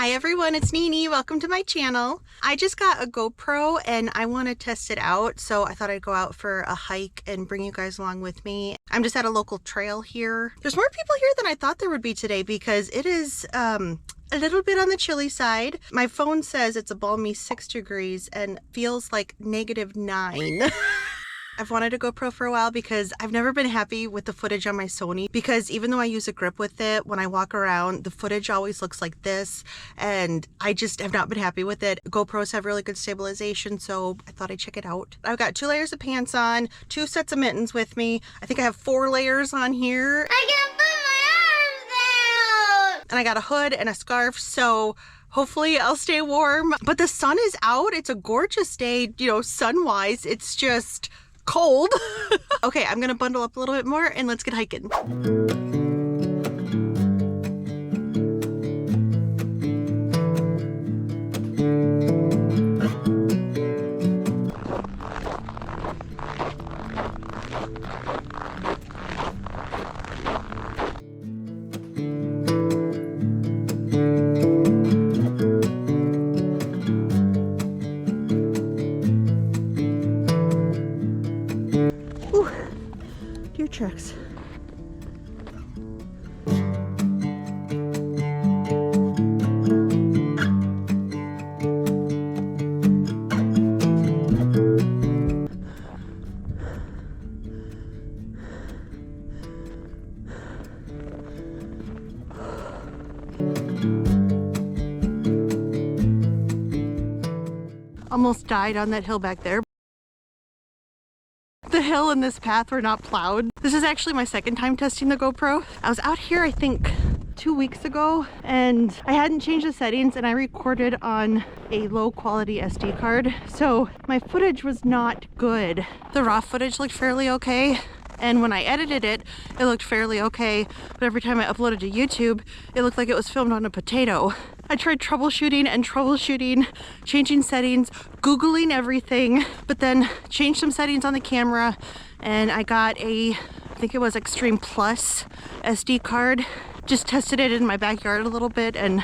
Hi everyone, it's Nini. Welcome to my channel. I just got a GoPro and I want to test it out, so I thought I'd go out for a hike and bring you guys along with me. I'm just at a local trail here. There's more people here than I thought there would be today because it is a little bit on the chilly side. My phone says it's a balmy 6 degrees and feels like -9. I've wanted a GoPro for a while because I've never been happy with the footage on my Sony, because even though I use a grip with it, when I walk around, the footage always looks like this, and I just have not been happy with it. GoPros have really good stabilization, so I thought I'd check it out. I've got 2 layers of pants on, 2 sets of mittens with me. I think I have 4 layers on here. I can't put my arms down! And I got a hood and a scarf, so hopefully I'll stay warm. But the sun is out. It's a gorgeous day, you know, sun-wise. It's just cold. Okay, I'm gonna bundle up a little bit more and let's get hiking. Tracks. Almost died on that hill back there. The hill and this path were not plowed. This is actually my second time testing the GoPro. I was out here, I think, 2 weeks ago, and I hadn't changed the settings, and I recorded on a low quality SD card, so my footage was not good. The raw footage looked fairly okay, and when I edited it, it looked fairly okay, but every time I uploaded to YouTube, it looked like it was filmed on a potato. I tried troubleshooting and troubleshooting, changing settings, Googling everything, but then changed some settings on the camera, and I got a, I think it was Extreme Plus SD card. Just tested it in my backyard a little bit, and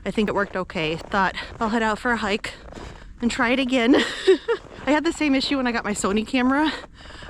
I think it worked okay. Thought I'll head out for a hike and try it again. I had the same issue when I got my Sony camera.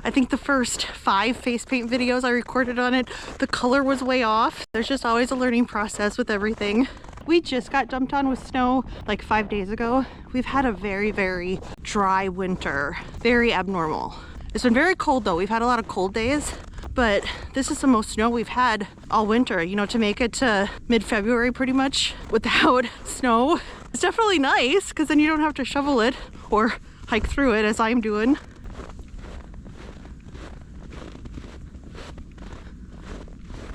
I think the first 5 face paint videos I recorded on it, the color was way off. There's just always a learning process with everything. We just got dumped on with snow like 5 days ago. We've had a very, very dry winter, very abnormal. It's been very cold though. We've had a lot of cold days, but this is the most snow we've had all winter, you know, to make it to mid-February pretty much without snow. It's definitely nice because then you don't have to shovel it or hike through it as I'm doing.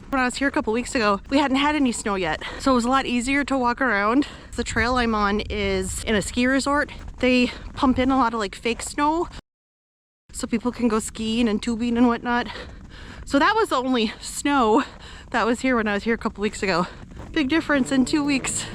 When I was here a couple weeks ago, we hadn't had any snow yet, so it was a lot easier to walk around. The trail I'm on is in a ski resort. They pump in a lot of like fake snow so people can go skiing and tubing and whatnot. So that was the only snow that was here when I was here a couple weeks ago. Big difference in 2 weeks.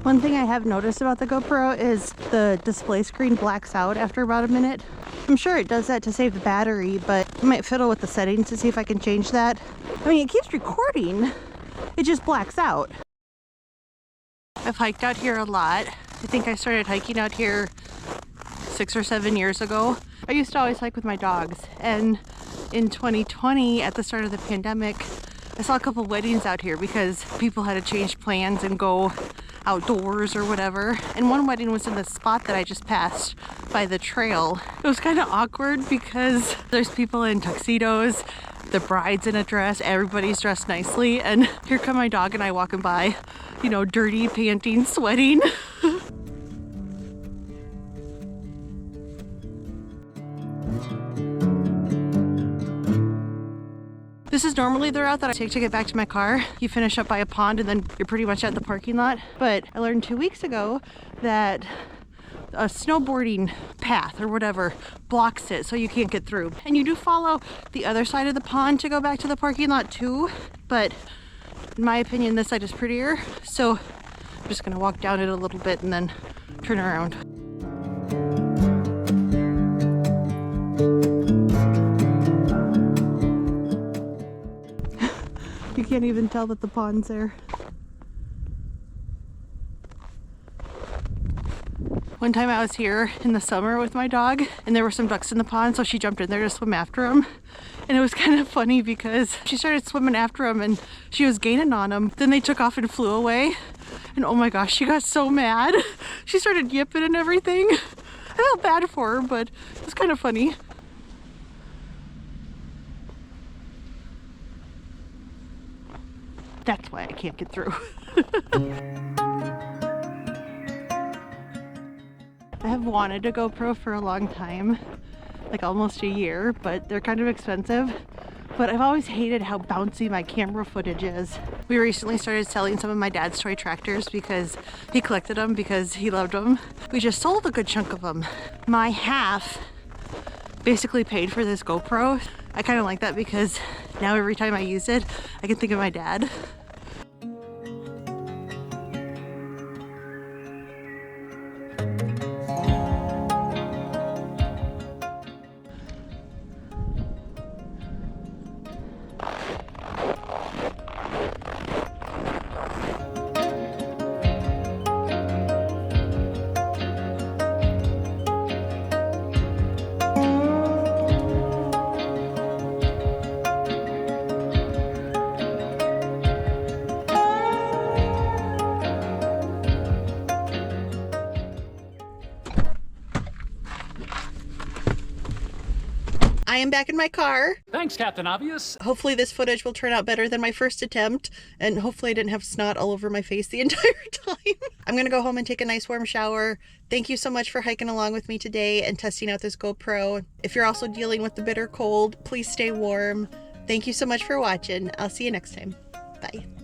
One thing I have noticed about the GoPro is the display screen blacks out after about a minute. I'm sure it does that to save the battery, but I might fiddle with the settings to see if I can change that. I mean, it keeps recording, it just blacks out. I've hiked out here a lot. I think I started hiking out here 6 or 7 years ago. I used to always hike with my dogs, and in 2020, at the start of the pandemic, I saw a couple weddings out here because people had to change plans and go outdoors or whatever. And one wedding was in the spot that I just passed by the trail. It was kind of awkward because there's people in tuxedos, the bride's in a dress, everybody's dressed nicely, and here come my dog and I walking by, you know, dirty, panting, sweating. This is normally the route that I take to get back to my car. You finish up by a pond and then you're pretty much at the parking lot. But I learned 2 weeks ago that a snowboarding path or whatever blocks it so you can't get through. And you do follow the other side of the pond to go back to the parking lot too, but in my opinion this side is prettier, so I'm just gonna walk down it a little bit and then turn around. You can't even tell that the pond's there. One time I was here in the summer with my dog and there were some ducks in the pond, so she jumped in there to swim after them. And it was kind of funny because she started swimming after them and she was gaining on them. Then they took off and flew away. And oh my gosh, she got so mad. She started yipping and everything. I felt bad for her, but it was kind of funny. That's why I can't get through. I have wanted a GoPro for a long time, like almost a year, but they're kind of expensive. But I've always hated how bouncy my camera footage is. We recently started selling some of my dad's toy tractors because he collected them because he loved them. We just sold a good chunk of them. My half basically paid for this GoPro. I kind of like that because now every time I use it, I can think of my dad. I am back in my car. Thanks, Captain Obvious. Hopefully this footage will turn out better than my first attempt, and hopefully I didn't have snot all over my face the entire time. I'm gonna go home and take a nice warm shower. Thank you so much for hiking along with me today and testing out this GoPro. If you're also dealing with the bitter cold, please stay warm. Thank you so much for watching. I'll see you next time. Bye.